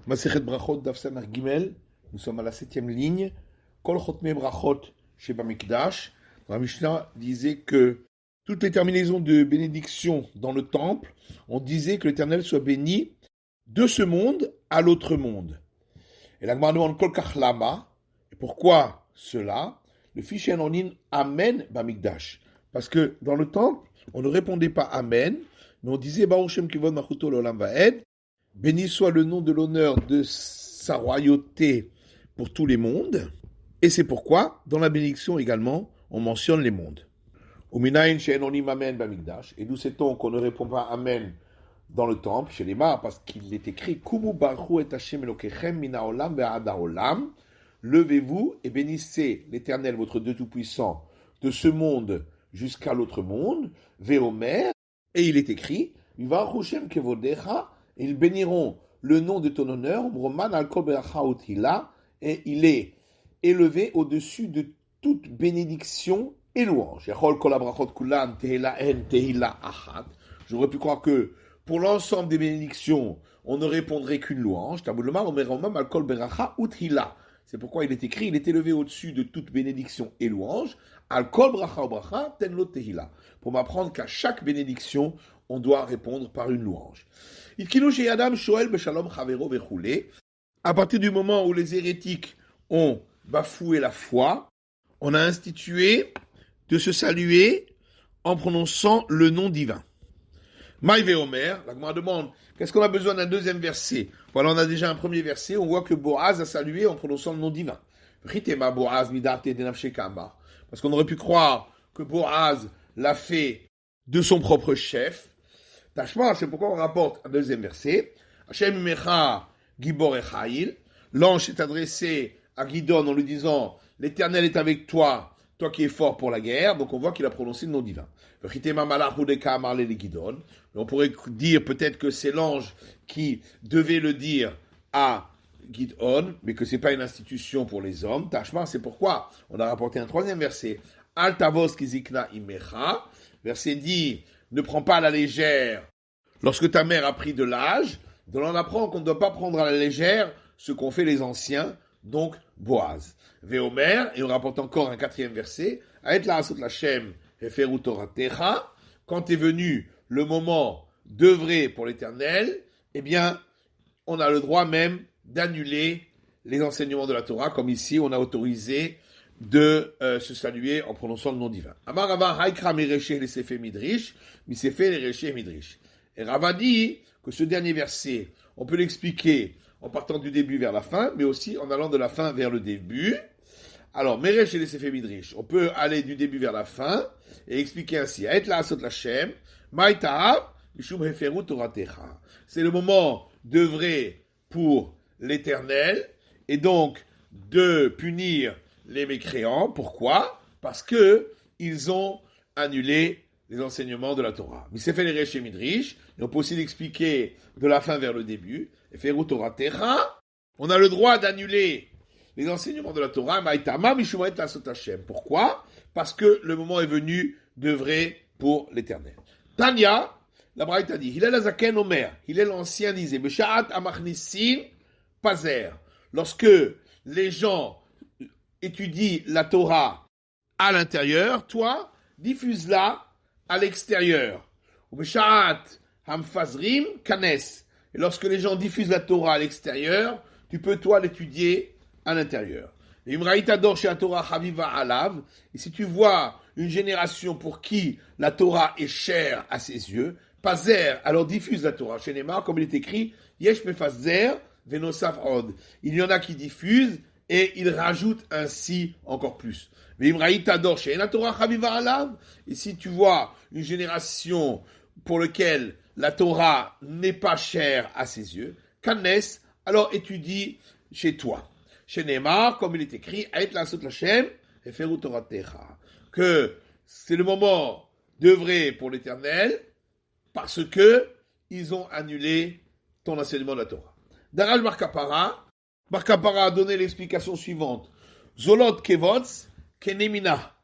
Masechet Brachot Daf Samar Gimel, nous sommes à la 7e ligne. Kol Chotmei Brachot Sheba Mikdash. La Mishnah disait que toutes les terminaisons de bénédiction dans le temple, on disait que l'Éternel soit béni de ce monde à l'autre monde. Et la Gemara demande Kol Kach Lama. Et pourquoi cela? Le fichier anonyme Amen Bamikdash. Parce que dans le temple, on ne répondait pas Amen, mais on disait Baruch Shem Kivod Malchuto Leolam Vaed. Béni soit le nom de l'honneur de sa royauté pour tous les mondes. Et c'est pourquoi, dans la bénédiction également, on mentionne les mondes. Et d'où sait-on qu'on ne répond pas Amen dans le temple, chez les Mar, parce qu'il est écrit Kumu Baruch et Hashem Elokechem Mina Olam Ve'ada Olam. Levez-vous et bénissez l'Éternel, votre Dieu Tout-Puissant, de ce monde jusqu'à l'autre monde. Ve'omer. Et il est écrit Vivaruch Shem Kevodecha. Ils béniront le nom de ton honneur, et il est élevé au-dessus de toute bénédiction et louange. J'aurais pu croire que pour l'ensemble des bénédictions, on ne répondrait qu'une louange. C'est pourquoi il est écrit, il est élevé au-dessus de toute bénédiction et louange. Pour m'apprendre qu'à chaque bénédiction, on doit répondre par une louange. À partir du moment où les hérétiques ont bafoué la foi, on a institué de se saluer en prononçant le nom divin. Maïve Omer, la Gemara demande, qu'est-ce qu'on a besoin d'un deuxième verset? Voilà, on a déjà un premier verset, on voit que Boaz a salué en prononçant le nom divin. Parce qu'on aurait pu croire que Boaz l'a fait de son propre chef. Tashma, c'est pourquoi on rapporte un deuxième verset. Hashem Mecha Gibor Echaïl. L'ange s'est adressé à Gidon en lui disant l'Éternel est avec toi, toi qui es fort pour la guerre. Donc on voit qu'il a prononcé le nom divin. On pourrait dire peut-être que c'est l'ange qui devait le dire à Gidon, mais que c'est pas une institution pour les hommes. Tashma, c'est pourquoi on a rapporté un troisième verset. Al Tavos Kizikna Imecha. Verset dit ne prends pas à la légère lorsque ta mère a pris de l'âge. Donc on apprend qu'on ne doit pas prendre à la légère ce qu'ont fait les anciens, donc Boaz. Veomer, et on rapporte encore un quatrième verset, Aet la asot lachem heferu toratecha, quand est venu le moment d'œuvrer pour l'Éternel, eh bien, on a le droit même d'annuler les enseignements de la Torah, comme ici on a autorisé de se saluer en prononçant le nom divin. Amar Rava haikra mereche le sefe midrish, misefe le reche midrish. Et Rava dit que ce dernier verset, on peut l'expliquer en partant du début vers la fin, mais aussi en allant de la fin vers le début. Alors, mereche le sefe midrish, on peut aller du début vers la fin et expliquer ainsi. Aet la asot lachem, ma'itav, mishum heferu toratecha. C'est le moment d'œuvrer pour l'Éternel et donc de punir les mécréants. Pourquoi? Parce que ils ont annulé les enseignements de la Torah. Misefel et Reche Midrish, et on peut aussi l'expliquer de la fin vers le début. Et Feru Torah Techa, on a le droit d'annuler les enseignements de la Torah. Maïtama Mishumaet Lasot Hashem. Pourquoi? Parce que le moment est venu d'œuvrer pour l'Éternel. Tanya, la Braïta dit, Hillel Azaken Omer, Hillel l'ancien disait, Beshaat Amachnissin Pazer. Lorsque les gens étudie la Torah à l'intérieur, toi, diffuse-la à l'extérieur. Et lorsque les gens diffusent la Torah à l'extérieur, tu peux, toi, l'étudier à l'intérieur. Et si tu vois une génération pour qui la Torah est chère à ses yeux, Pazer, alors diffuse la Torah. Chez Neymar, comme il est écrit, Yesh mefazer venosaf od. Il y en a qui diffusent, et il rajoute ainsi encore plus. Et si tu vois une génération pour laquelle la Torah n'est pas chère à ses yeux, Kanes, alors étudie chez toi. Chez Neymar, comme il est écrit, que c'est le moment d'œuvrer pour l'Éternel parce que ils ont annulé ton enseignement de la Torah. Daraj Bar Kapara a donné l'explication suivante. Zolot kevots kenemina.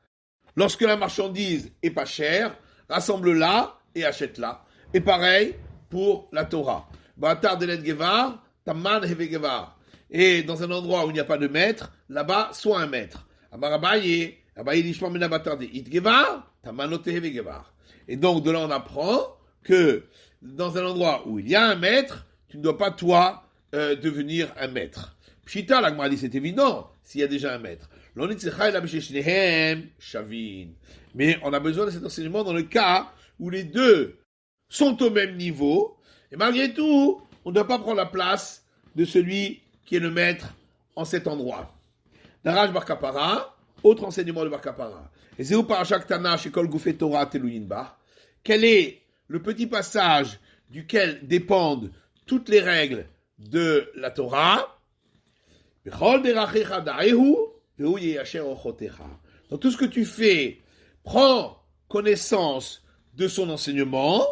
Lorsque la marchandise est pas chère, rassemble-la et achète-la. Et pareil pour la Torah. Ba'atar delet gevar taman hevegevar. Et dans un endroit où il n'y a pas de maître, là-bas, soit un maître. Amar Abaye dit, je m'en m'attendre. Itgevar, tamanote hevegevar. Et donc, de là, on apprend que dans un endroit où il y a un maître, tu ne dois pas, toi, devenir un maître. Pshita, l'Agmara dit, c'est évident, s'il y a déjà un maître. Mais on a besoin de cet enseignement dans le cas où les deux sont au même niveau, et malgré tout, on ne doit pas prendre la place de celui qui est le maître en cet endroit. Daraj Bar Kapara, autre enseignement de Bar Kapara. Et c'est où Parashak Tana chez Kol Gufet Torah Teluyinba. Quel est le petit passage duquel dépendent toutes les règles de la Torah? Dans tout ce que tu fais, prends connaissance de son enseignement,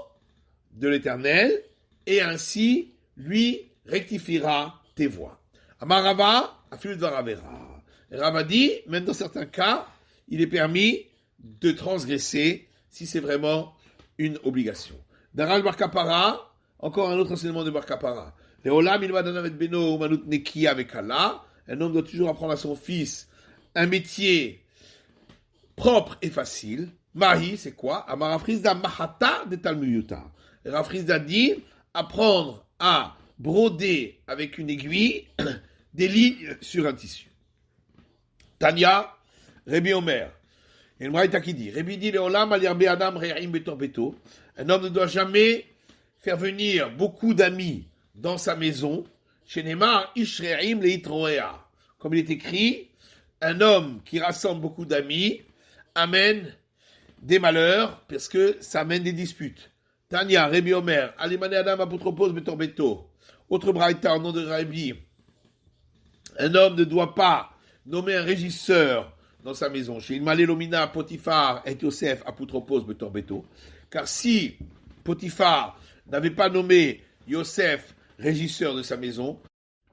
de l'Éternel, et ainsi lui rectifiera tes voies. Amarava, afilu dvaravera. Rava dit, même dans certains cas, il est permis de transgresser si c'est vraiment une obligation. Daral Bar Kapara, encore un autre enseignement de Bar Kapara. Un homme doit toujours apprendre à son fils un métier propre et facile. Mahi, c'est quoi? Amarafrizda mahata de talmuyuta. Rafrizda dit apprendre à broder avec une aiguille des lignes sur un tissu. Tanya, Rabbi Omer. Et le Braïta qui dit, Rabbi dit, un homme ne doit jamais faire venir beaucoup d'amis dans sa maison. Comme il est écrit, un homme qui rassemble beaucoup d'amis amène des malheurs parce que ça amène des disputes. Tanya, Rabbi Omer, Alimane Adam apotropos betor beto. Autre braïta au nom de Rabbi. Un homme ne doit pas nommer un régisseur dans sa maison. Chez Ilmale Lomina, Potiphar et Yosef apotropos betor beto. Car si Potiphar n'avait pas nommé Yosef régisseur de sa maison,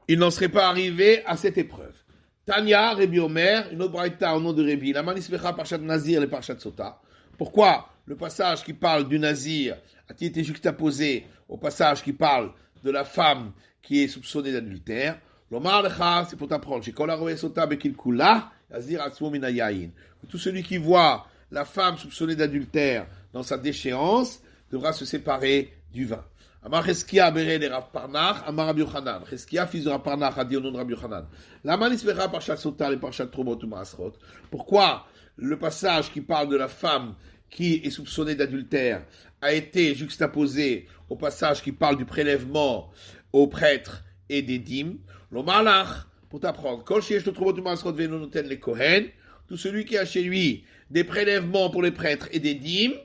il n'en serait pas arrivé à cette épreuve. Tanya, Rabbi Omer, une autre braïta au nom de Rabbi, la manispecha parchat Nazir et parchat Sota. Pourquoi le passage qui parle du Nazir a-t-il été juxtaposé au passage qui parle de la femme qui est soupçonnée d'adultère? L'Omar lecha, c'est pour t'apprendre. Chez Kol haroeh Sota bekil kula, Nazir atzmo min hayayin. Tout celui qui voit la femme soupçonnée d'adultère dans sa déchéance devra se séparer du vin. Amar Cheskia bere de Rav Parnach, Amar Rabbi Yochanan. Cheskia, fils de Rav Parnach, a dit au nom de Rabbi Yochanan. La manispecha parchat Sota et parchat Trumot ou Maasrot. Pourquoi le passage qui parle de la femme qui est soupçonnée d'adultère a été juxtaposé au passage qui parle du prélèvement aux prêtres et des dîmes? L'Omalach, pour t'apprendre, Kol sheyesh lo Trumot ou Maasrot ve'eno noten le Kohen, tout celui qui a chez lui des prélèvements pour les prêtres et des dîmes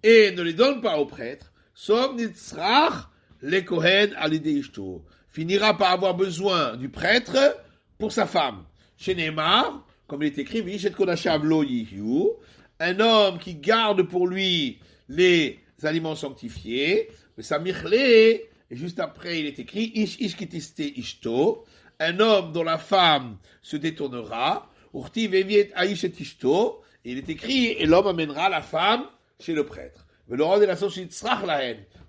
et ne les donne pas aux prêtres, Som nitzrach le Kohen alidei ishto, finira par avoir besoin du prêtre pour sa femme. Chez Neymar, comme il est écrit, Vishet kodashav lo yihyu, un homme qui garde pour lui les aliments sanctifiés, mais sa mirle, et juste après il est écrit, ish ish kitiste ishto, un homme dont la femme se détournera, urti veviet aish et ishto, et il est écrit, et l'homme amènera la femme chez le prêtre. Non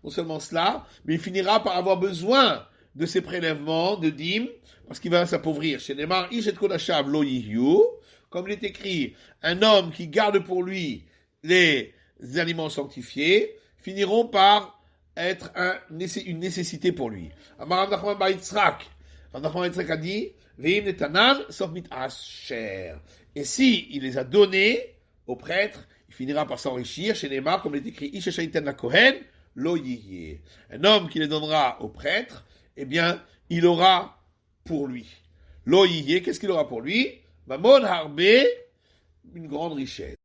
seulement cela, mais il finira par avoir besoin de ces prélèvements de dîmes, parce qu'il va s'appauvrir. Chez Neymar, comme il est écrit, un homme qui garde pour lui les aliments sanctifiés, finiront par être une nécessité pour lui. Rav Nachman bar Yitzhak a dit, et si il les a donnés aux prêtres, il finira par s'enrichir. Chez Neymar, comme il est écrit, Isha shaiten la Kohen, lo yihye. Un homme qui les donnera au prêtre, eh bien, il aura pour lui. Lo yihye, qu'est-ce qu'il aura pour lui? Mamon harbe, une grande richesse.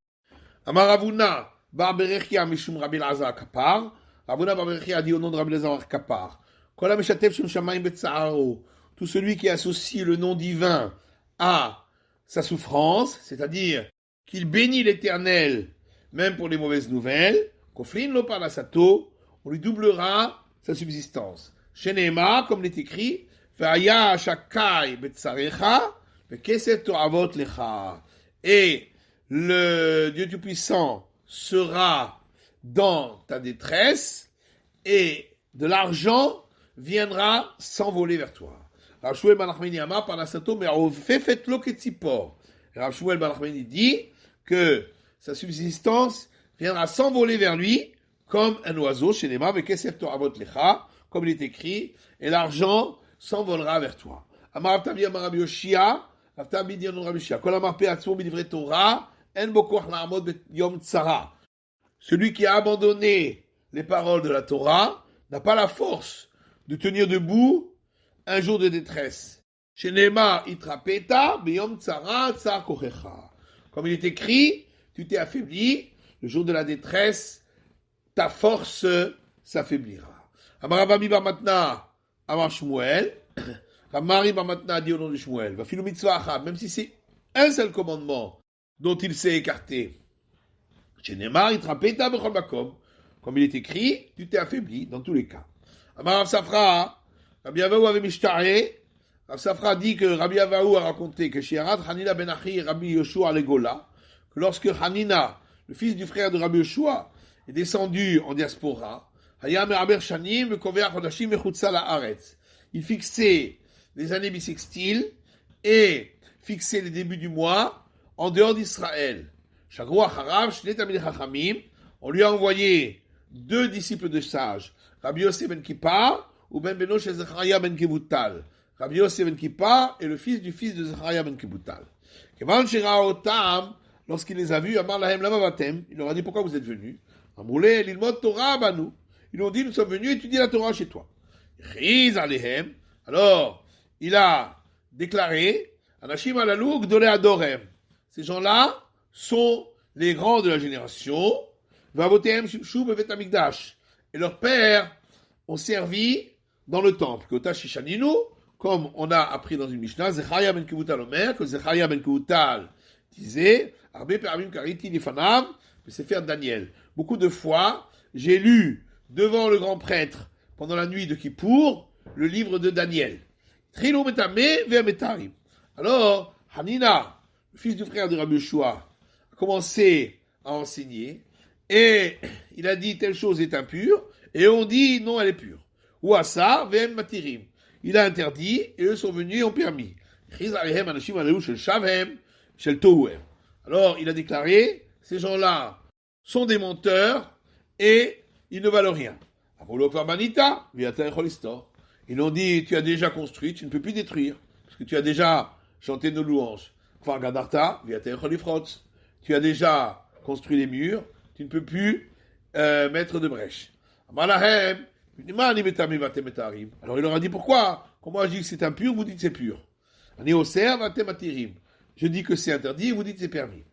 Amar Ravuna, bar berechia mishum Rabbi Elazar kapar. Ravuna bar berechia a dit au nom de Rabbi Elazar kapar. Kol ha-meshatef shum shamayim betza'aro. Tout celui qui associe le nom divin à sa souffrance, c'est-à-dire qu'il bénit l'Éternel même pour les mauvaises nouvelles, Koflin lo parnasato, on lui doublera sa subsistance. Chez Neymar, comme il est écrit, Ve'aya shakai betzarecha, ve'keset to'avot lecha. Et le Dieu Tout-Puissant sera dans ta détresse, et de l'argent viendra s'envoler vers toi. Rav Shmuel ben Nachmani Amar Parnasato me'ofefet lo ketzipor. Rav Shmuel ben Nachmani dit que sa subsistance viendra s'envoler vers lui comme un oiseau, chez Nema, avec Kesef Toravot Lecha, comme il est écrit, et l'argent s'envolera vers toi. Amar Avtavi Amar Rabbi Yoshia, Avtavi Dion Rabbi Yoshia, Kol Amar Pe Atzmo B'divrei Torah, En Bokoach Na'amod Yom Tzara. Celui qui a abandonné les paroles de la Torah n'a pas la force de tenir debout un jour de détresse. Chez Nema Itrapeta, Beyom Tzara, Tzar Kochecha. Comme il est écrit, tu t'es affaibli, le jour de la détresse, ta force s'affaiblira. Amar Avami bar Matna, Amar Shmuel, Amari bar Matna dit au nom de Shmuel, va filu mitzvah achad, même si c'est un seul commandement dont il s'est écarté. Chez Neymar, il trapeta bechol makom, comme il est écrit, tu t'es affaibli dans tous les cas. Amar Rav Safra, Rabbi Avahu avait mishtare, Rav Safra dit que Rabbi Avahu a raconté que chez Arad Hanina ben Achi et Rabbi Yoshua Legola, que lorsque Hanina, le fils du frère de Rabbi Yoshua, est descendu en diaspora, il fixait les années bissextiles et fixait les débuts du mois en dehors d'Israël. On lui a envoyé 2 disciples de sages, Rabbi Yosef ben Kippar ou ben Beno chez Zechariah ben Kivutal. Rabbi Yosef ben Kippar est le fils du fils de Zechariah ben Kivutal. Lorsqu'il les a vus, il leur a dit pourquoi vous êtes venus. Ils lui ont dit nous sommes venus étudier la Torah chez toi. Alors il a déclaré Anashim alalou gdolei adorem. Ces gens-là sont les grands de la génération. Vavotehem shimshu bevet hamikdash. Et leurs pères ont servi dans le temple. Comme on a appris dans une Mishnah, Zechariah ben Kivutal Omer, que Zechariah ben Kivutal disait Arbe pe'amim kariti lifanav, c'est faire Daniel. Beaucoup de fois, j'ai lu devant le grand prêtre pendant la nuit de Kippour le livre de Daniel. Alors, Hanina, le fils du frère de Rabbi Yoshua, a commencé à enseigner et il a dit telle chose est impure et on dit non, elle est pure. Ou Asa, Vem Matirim. Il a interdit et eux sont venus et ont permis. Alors, il a déclaré ces gens-là sont des menteurs et ils ne valent rien. Ils ont dit, tu as déjà construit, tu ne peux plus détruire, parce que tu as déjà chanté nos louanges. Tu as déjà construit les murs, tu ne peux plus mettre de brèche. Alors il leur a dit, pourquoi? Quand moi je dis que c'est impur, vous dites que c'est pur. Je dis que c'est interdit, vous dites que c'est permis.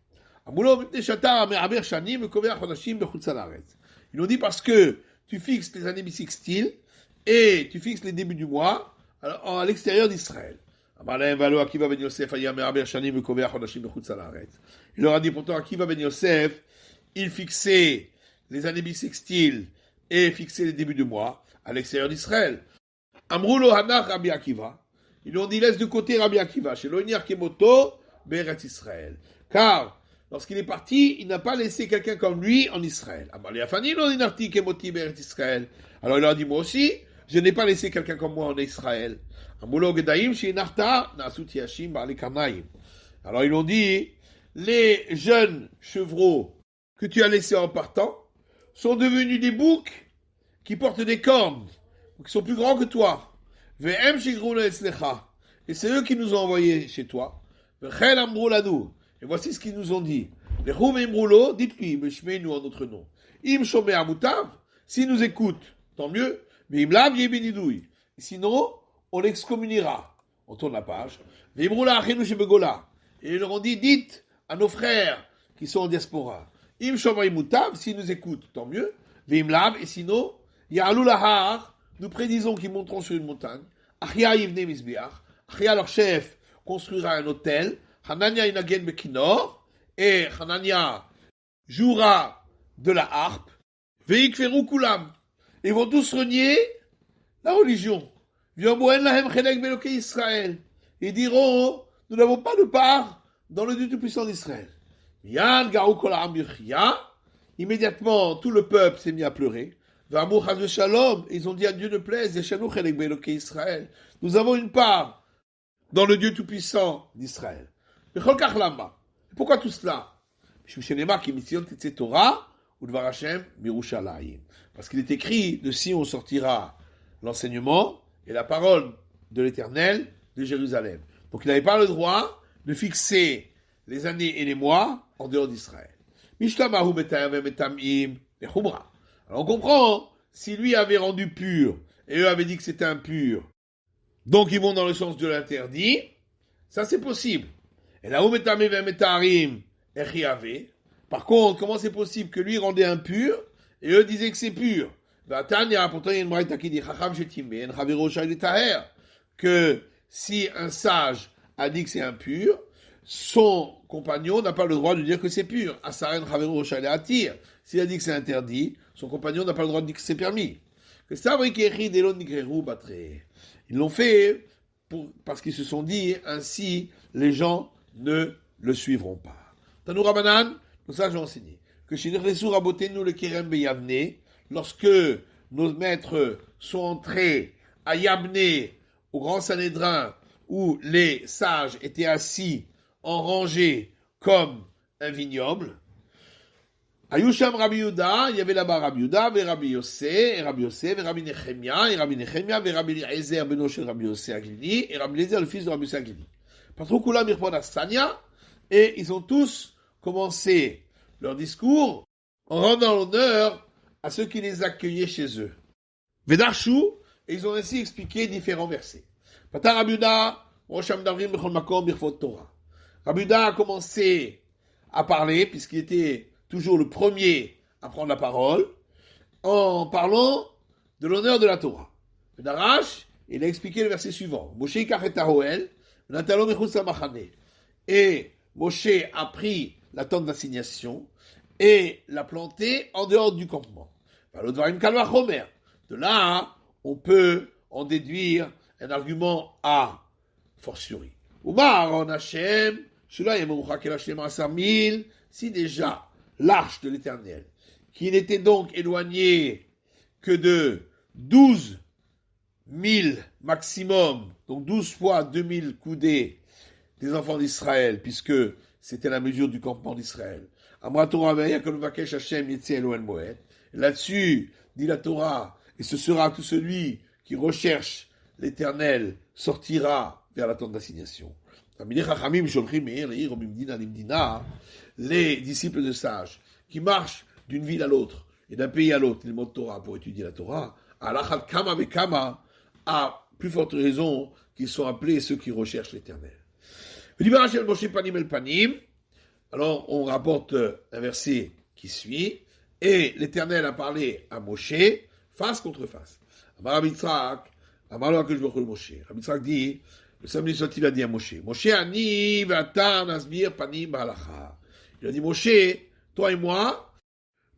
Ils ont dit parce que tu fixes les années bissextiles et tu fixes les débuts du mois à l'extérieur d'Israël. Il leur a dit pourtant Akiva ben Yosef, il fixait les années bissextiles et fixait les débuts du mois à l'extérieur d'Israël. Amrulo Hanach Rabbi Akiva. Ils lui ont dit laisse de côté Rabbi Akiva, chez l'Oiniar Kemoto, Beret Israël. Car lorsqu'il est parti, il n'a pas laissé quelqu'un comme lui en Israël. Alors il leur a dit, moi aussi, je n'ai pas laissé quelqu'un comme moi en Israël. Alors ils l'ont dit, les jeunes chevreaux que tu as laissés en partant sont devenus des boucs qui portent des cornes, qui sont plus grands que toi. Et c'est eux qui nous ont envoyés chez toi. Et voici ce qu'ils nous ont dit. Les Rouveimroulo, dites-lui, nous en notre nom. Im Shomé Amutav, s'il nous écoute, tant mieux. Mais Imlav Yebenidoui. Sinon, on l'excommuniera. On tourne la page. Veimroula Achenu Shebegola. Et ils leur ont dit, dites à nos frères qui sont en diaspora. Im Shomé Amutav, s'ils nous écoutent, tant mieux. Veimlav, et sinon, Ya'alou Lahar, nous prédisons qu'ils monteront sur une montagne. Achia Yivne Mizbeach. Achia, leur chef, construira un hôtel. Hanania Inagen Bekinor. Et Hanania jouera de la harpe. Veik Ferou Kulam. Ils vont tous renier la religion. Ils diront, nous n'avons pas de part dans le Dieu Tout-Puissant d'Israël. Immédiatement, tout le peuple s'est mis à pleurer. V'amou chas v'shalom, ils ont dit à Dieu ne plaise, yeshanu chelek be'elokei Israël. Nous avons une part dans le Dieu Tout-Puissant d'Israël. Bechol kach lama. Pourquoi tout cela? Parce qu'il est écrit, de Sion sortira l'enseignement et la parole de l'Éternel de Jérusalem. Donc il n'avait pas le droit de fixer les années et les mois en dehors d'Israël. Alors on comprend, si lui avait rendu pur et eux avaient dit que c'était impur, donc ils vont dans le sens de l'interdit, ça c'est possible. Et là où par contre, comment c'est possible que lui rendait impur et eux disaient que c'est pur? Pourtant il y a une braïta qui dit que si un sage a dit que c'est impur, son compagnon n'a pas le droit de dire que c'est pur. S'il a dit que c'est interdit, son compagnon n'a pas le droit de dire que c'est permis. Ils l'ont fait parce qu'ils se sont dit ainsi les gens ne le suivront pas. Tanou Rabanan, donc ça j'ai enseigné que chez Ressour Rabotenu le Kerem Beyavne, lorsque nos maîtres sont entrés à Yavne, au Grand Sanhédrin, où les sages étaient assis en rangée comme un vignoble, Ayusham Rabbi Yehuda, il y avait là-bas Rabbi Yehuda, et Rabbi Yossé, et Rabbi Yossé, et Rabbi Nechemia, et Rabbi Nechemia, et Rabbi Eliezer, beno shel Rabbi Yossé Aglini, et Rabbi Eliezer, le fils de Rabbi Yossé Aglini. Patroukula Mirpon Astania, et ils ont tous commencé leur discours en rendant l'honneur à ceux qui les accueillaient chez eux. Vedarshu, et ils ont ainsi expliqué différents versets. Patar Rabbi Yehuda, Rosham Davrim Bechol Makom Birfot Torah. Rabbi Yehuda a commencé à parler, puisqu'il était toujours le premier à prendre la parole, en parlant de l'honneur de la Torah. Vedarash, il a expliqué le verset suivant. Moshe Ikachet Ahoel, Natalo Mechutz Machane. Et Moshe a pris la tente d'assignation et l'a plantée en dehors du campement. De là, on peut en déduire un argument à fortiori. Si déjà l'arche de l'Éternel, qui n'était donc éloignée que de 12 000 maximum, donc 12 fois 2000 coudées des enfants d'Israël, puisque c'était la mesure du campement d'Israël. Là-dessus, dit la Torah, et ce sera tout celui qui recherche l'Éternel sortira vers la tente d'assignation. Les disciples de sages qui marchent d'une ville à l'autre et d'un pays à l'autre, les mots de Torah pour étudier la Torah, à plus forte raison qu'ils sont appelés ceux qui recherchent l'Éternel. Alors on rapporte un verset qui suit, et l'Éternel a parlé à Moshe face contre face. Rabbi Yitzhak dit, le samedi soit-il a dit à Moshe, Moshe ani v'ata nasbir panim b'halacha. Il a dit, Moshe, toi et moi,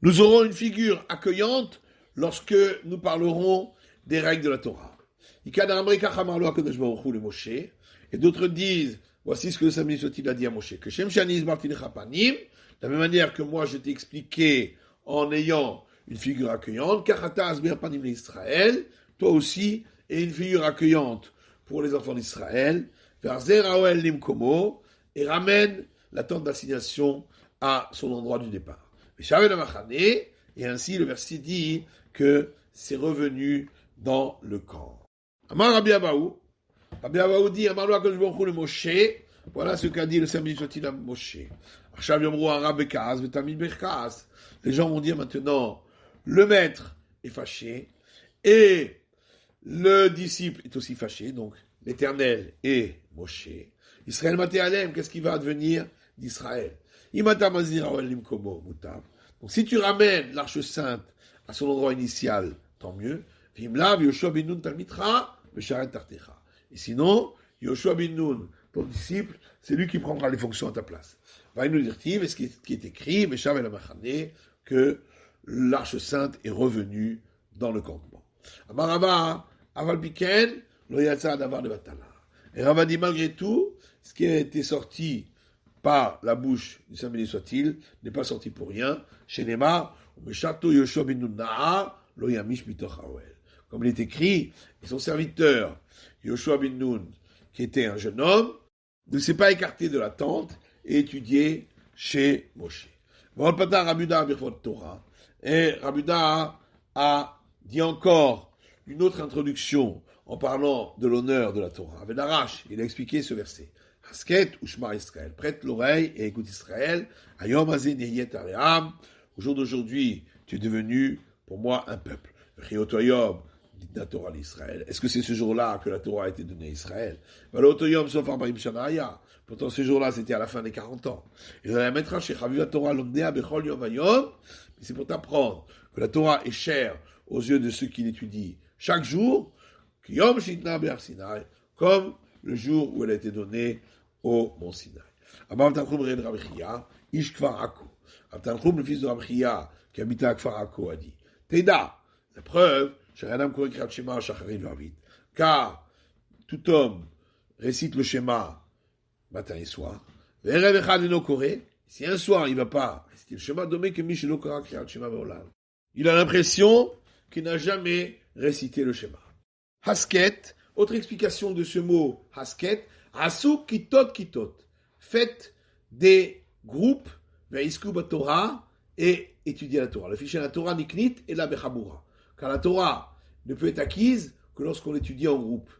nous aurons une figure accueillante lorsque nous parlerons des règles de la Torah. Et d'autres disent, voici ce que le samedi soit-il a dit à Moshe, que Shem Shani Ismarti Lecha Panim, de la même manière que moi je t'ai expliqué en ayant une figure accueillante, Kachata Asber Panim l'Israël, toi aussi, et une figure accueillante pour les enfants d'Israël, vers Zeraoel Limkomo, et ramène la tente d'assignation à son endroit du départ. Et ainsi le verset dit que c'est revenu dans le camp. Amar Rabbi Abaou dit, Amar lo HaKadosh Baruch Hu le Moshe, voilà ce qu'a dit le samedi soit-il à Moshe. Les gens vont dire maintenant, le maître est fâché, et le disciple est aussi fâché, donc l'Éternel et Moshe. Israël Maté Alem, qu'est-ce qui va advenir d'Israël? Donc si tu ramènes l'Arche Sainte à son endroit initial, tant mieux. Et sinon, Yoshua bin Nun, ton disciple, c'est lui qui prendra les fonctions à ta place. Va nous dire, et ce qui est écrit, que l'Arche Sainte est revenue dans le campement. Amarava, Aval Biken, lo yatsa davar de Batala. Et Rava dit, malgré tout, ce qui a été sorti par la bouche du samedi soit-il, n'est pas sorti pour rien. Chez Nema, Meshato Yoshua bin Nun Na'ar, lo yamish mitoch haoel. Comme il est écrit, et son serviteur, Yoshua bin Nun, qui était un jeune homme, ne s'est pas écarté de la tente et étudié chez Moshe. Et Rabuda a dit encore une autre introduction en parlant de l'honneur de la Torah. Avec Arash, il a expliqué ce verset. Hasket ou Shema Israël. Prête l'oreille et écoute Israël. Ayom hazeh nehiyet aream. Au jour d'aujourd'hui, tu es devenu pour moi un peuple. V'chiotoyom dit la Torah d'Israël. Est-ce que c'est ce jour-là que la Torah a été donnée à Israël? V'alotoyom sof arbaim shanaya. Pourtant, ce jour-là, c'était à la fin des 40 ans. Et on va mettre chez Chaviva Torah l'omdea bechol yom vayom. C'est pour t'apprendre que la Torah est chère aux yeux de ceux qui l'étudient chaque jour, comme le jour où elle a été donnée au Mont Sinaï. Ish Kfar Akko. Abtanchum, le fils de Rabchia, qui habitait à Kfar Akko, a dit Teda, la preuve, car tout homme récite le schéma matin et soir. Si un soir il ne va pas réciter le schéma, il a l'impression qu'il n'a jamais récité le schéma. Hasket, autre explication de ce mot hasket, asu kitot kitot. Faites des groupes, ve'isku Torah, et étudiez la Torah. Le fichier de la Torah niknit et la bechabura. Car la Torah ne peut être acquise que lorsqu'on l'étudie en groupe.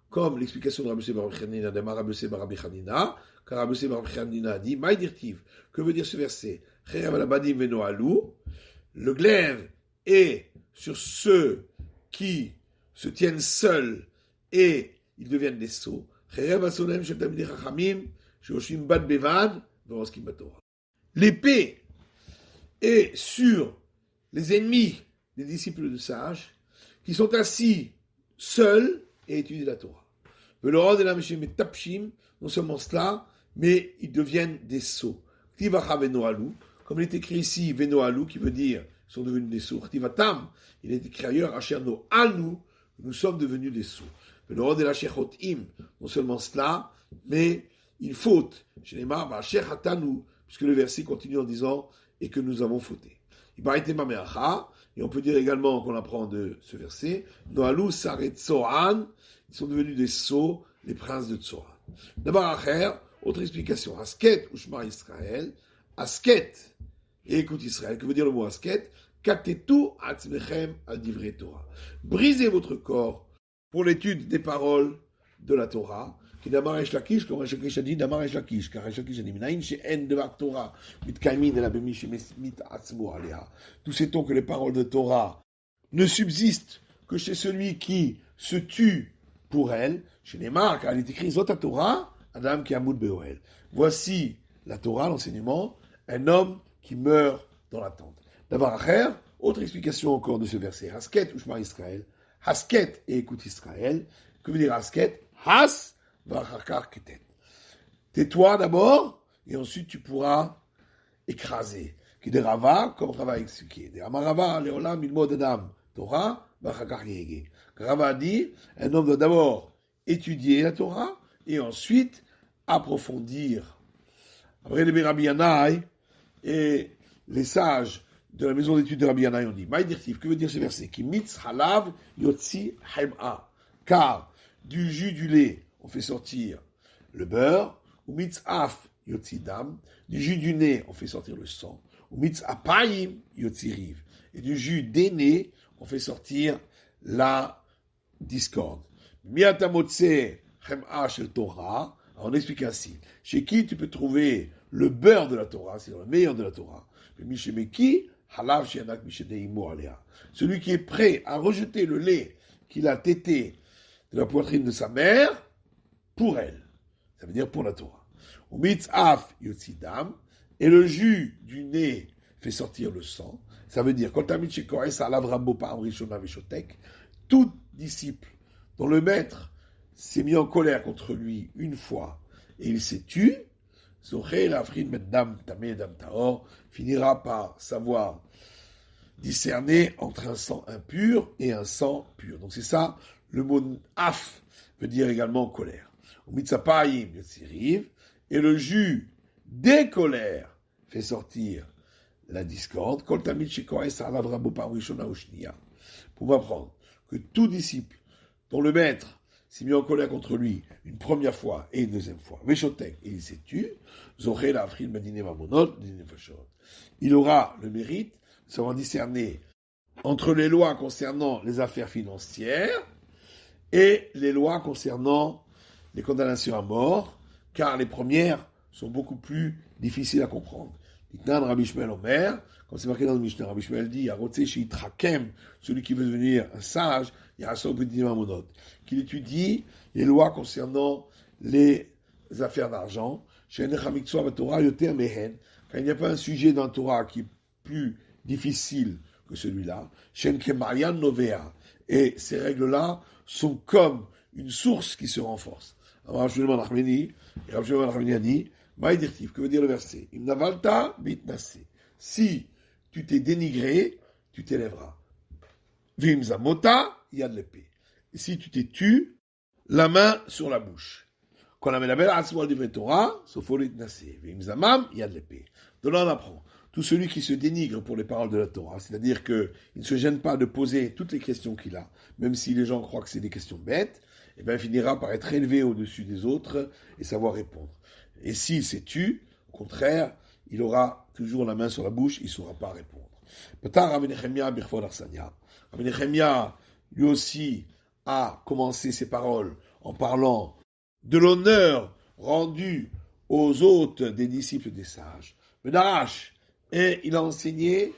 Comme l'explication de Rabbi Yossi bar Rabbi Chanina, de Rabbi Yossi bar Rabbi Chanina, car Rabbi Yossi bar Rabbi Chanina a dit, Maïdirtiv, que veut dire ce verset? Le glaive est sur ceux qui se tiennent seuls et ils deviennent des sots. L'épée est sur les ennemis des disciples de sages qui sont assis seuls et étudient la Torah. Non seulement cela, mais ils deviennent des sots. Comme il est écrit ici, Venoalu, qui veut dire ils sont devenus des sots. Il est écrit ailleurs, Asherno Alnu, nous sommes devenus des sots. Non seulement cela, mais il faute. Puisque le verset continue en disant et que nous avons fauté. Et on peut dire également qu'on apprend de ce verset, Noalu Saret Tsoran, ils sont devenus des sots, les princes de Tsoran. D'abord, autre explication. Asket ou Shema Israël. Asket et écoute Israël. Que veut dire le mot asket? Katetu atzmechem al divrei Torah. Brisez votre corps pour l'étude des paroles de la Torah. Qui d'amar esh lakish, comme Resh Lakish a dit, d'amar esh lakish. Car Resh Lakish a dit, minayin she'en devar Torah mitkaimin ela bemi shemit atzmo alea. Nous sait-on que les paroles de Torah ne subsistent que chez celui qui se tue pour elle. Chez les marques, car il est écrit Zot Torah, Adam ki amud be'oel. Voici la Torah, l'enseignement, un homme qui meurt dans la tente. D'abord, Acher, autre explication encore de ce verset. Hasket ou Shema Israël. Hasket et écoute Israël. Que veut dire Hasket? Has v'achakar ketet. Tais-toi d'abord, et ensuite tu pourras écraser. Qui de Rava, comme Rava a expliqué. De Amarava, Leolam, Ilmod Adam, Torah, v'achakar yege. Rava a dit, un homme doit d'abord étudier la Torah, et ensuite approfondir. Après les Rabbi Yanaï et les sages de la maison d'études de Rabbi Yanaï ont dit, Maïdirtif, que veut dire ce verset? Ki mitz halav yotzi haim'a. Car du jus du lait, on fait sortir le beurre, ou mitz af yotzi dam, du jus du nez, on fait sortir le sang, ou mitz apayim yotzi riv, et du jus des nez, on fait sortir la discorde. Miatamotse haim'a shel Torah. Alors on explique ainsi. Chez qui tu peux trouver le beurre de la Torah, c'est le meilleur de la Torah. Celui qui est prêt à rejeter le lait qu'il a tété de la poitrine de sa mère pour elle. Ça veut dire pour la Torah. Et le jus du nez fait sortir le sang. Ça veut dire tout disciple dont le maître s'est mis en colère contre lui une fois et il s'est tué, finira par savoir discerner entre un sang impur et un sang pur. Donc c'est ça, le mot af veut dire également colère. Et le jus des colères fait sortir la discorde, Kol Talmid Shekoes Alav Rabo Pam Rishona Ushniya, pour m'apprendre que tout disciple dont le maître s'est mis en colère contre lui une première fois et une deuxième fois, Veshotek, et il s'est tu, Zoché la Afril Madine Mamonot, il aura le mérite de savoir discerner entre les lois concernant les affaires financières et les lois concernant les condamnations à mort, car les premières sont beaucoup plus difficiles à comprendre. Itnan Rabbi Shmuel Omer, comme c'est marqué dans le Mishnah, Rabbi Shmuel dit, Arotse Shitrakem, celui qui veut devenir un sage, Yaraso Bedinim Amonot, qu'il étudie les lois concernant les affaires d'argent, chez Nechamitzua Torah Yoter Mehen, car il n'y a pas un sujet dans la Torah qui est plus difficile que celui-là, Shen Kemarian Novea, et ces règles-là sont comme une source qui se renforce. Alors, Rabbi Shmuel Nachmani, et Rabbi Shmuel Nachmani a dit, Maïdirtif, que veut dire le verset? Imnavalta bitnase. Si tu t'es dénigré, tu t'élèveras. Vimzamota, il y a de l'épée. Et si tu t'es tu, la main sur la bouche. Quand on amène la asmoal du Torah, sauf au litnase. Vimzamam, il y a de l'épée. De là, on apprend. Tout celui qui se dénigre pour les paroles de la Torah, c'est-à-dire qu'il ne se gêne pas de poser toutes les questions qu'il a, même si les gens croient que c'est des questions bêtes, eh bien, il finira par être élevé au-dessus des autres et savoir répondre. Et s'il s'est tu, au contraire, il aura toujours la main sur la bouche, il ne saura pas répondre. Rabbi Nechemia, lui aussi, a commencé ses paroles en parlant de l'honneur rendu aux hôtes des disciples des sages. Menarash, et il a enseigné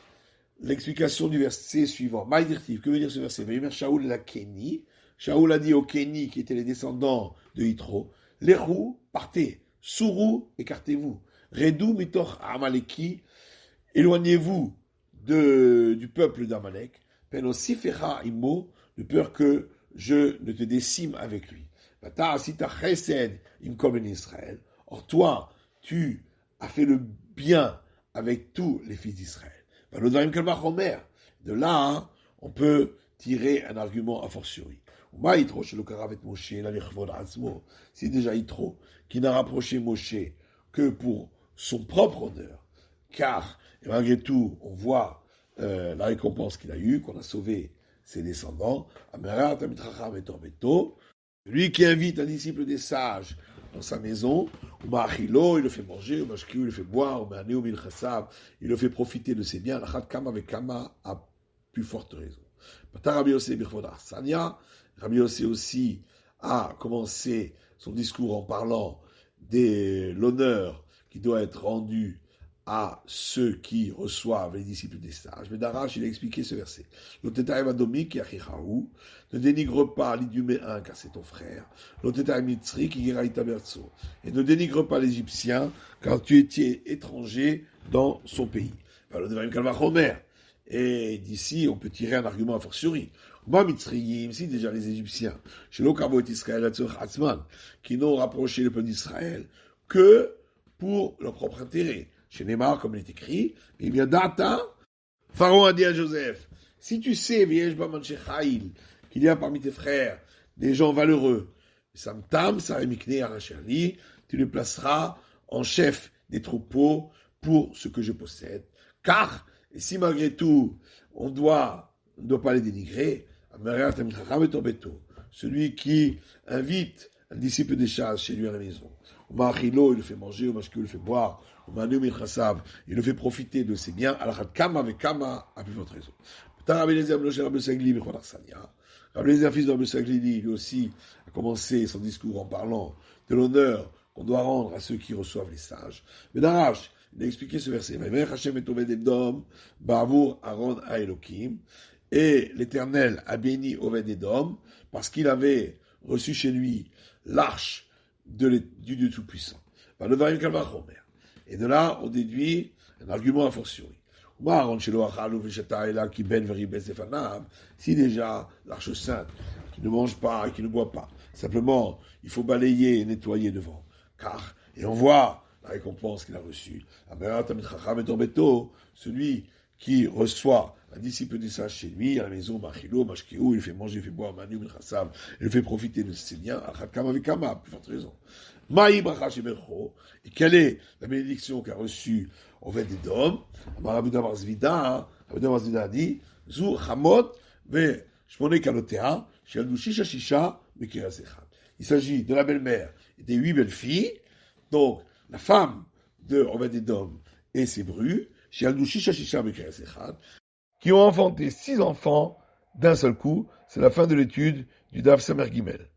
l'explication du verset suivant. Maïdirtiv, que veut dire ce verset? Shaoul la Kéni. Shaoul a dit aux Kéni, qui étaient les descendants de Yitro, Lechou, partez. Sourou, écartez-vous. Redou mitoch Amaleki, éloignez-vous du peuple d'Amalek. Penosifecha imo, de peur que je ne te décime avec lui. Vata asita chesed imkom en Israël. Or toi, tu as fait le bien avec tous les fils d'Israël. De là, on peut tirer un argument a fortiori. C'est déjà Yitro qui n'a rapproché Moshe que pour son propre honneur, car et malgré tout, on voit la récompense qu'il a eue, qu'on a sauvé ses descendants. Lui qui invite un disciple des sages dans sa maison, il le fait manger, il le fait boire, il le fait profiter de ses biens, à plus forte raison. Rabbi Yossi aussi a commencé son discours en parlant de l'honneur qui doit être rendu à ceux qui reçoivent les disciples des sages. Mais Darash, il a expliqué ce verset. Ne dénigre pas l'Iduméen, car c'est ton frère. Et ne dénigre pas l'Égyptien, car tu étais étranger dans son pays. Et d'ici, on peut tirer un argument a fortiori. Si déjà les Égyptiens, chez l'Okavo et Israël, qui n'ont rapproché le peuple d'Israël que pour leur propre intérêt. Chez Neymar, comme il est écrit, il y a data, Pharaon a dit à Joseph, si tu sais, qu'il y a parmi tes frères des gens valeureux, Samtam, Sarimikne, Arachali, tu les placeras en chef des troupeaux pour ce que je possède. Car, et si malgré tout, on ne doit pas les dénigrer, celui qui invite un disciple des chasses chez lui à la maison, il le fait manger, il le fait boire, il le fait profiter de ses biens, à plus forte raison. Rabbi Eliezer fils de Rabbi Sagli, lui aussi, a commencé son discours en parlant de l'honneur qu'on doit rendre à ceux qui reçoivent les sages. Mais Darash, il a expliqué ce verset. Et l'Éternel a béni Oved-Edom parce qu'il avait reçu chez lui l'arche du Dieu Tout-Puissant. Et de là, on déduit un argument a fortiori. Si déjà l'arche sainte, qui ne mange pas et qui ne boit pas, simplement, il faut balayer et nettoyer devant. Car, et on voit la récompense qu'il a reçue. Celui qui reçoit a dit s'il peut dire ça chez lui, à la maison, Machilo, Mashkeo, il fait manger, il fait boire, Manu, Minchassav, il fait profiter de ses biens, Achakama Vikama, plus forte raison. Maï Bracha Shebercho, et quelle est la bénédiction qu'a reçue Oved Edom? Rabbi Bar Zvida a dit, Zu Chamot, ve Shmone Kalotea, Shaldu Shisha Shisha, Mekiras Echad. Il s'agit de la belle-mère et des 8 belles-filles, donc la femme de Oved Edom et ses brus, Shaldu Shisha Shisha, Mekiras Echad, qui ont enfanté 6 enfants d'un seul coup. C'est la fin de l'étude du Daf Samer Gimel.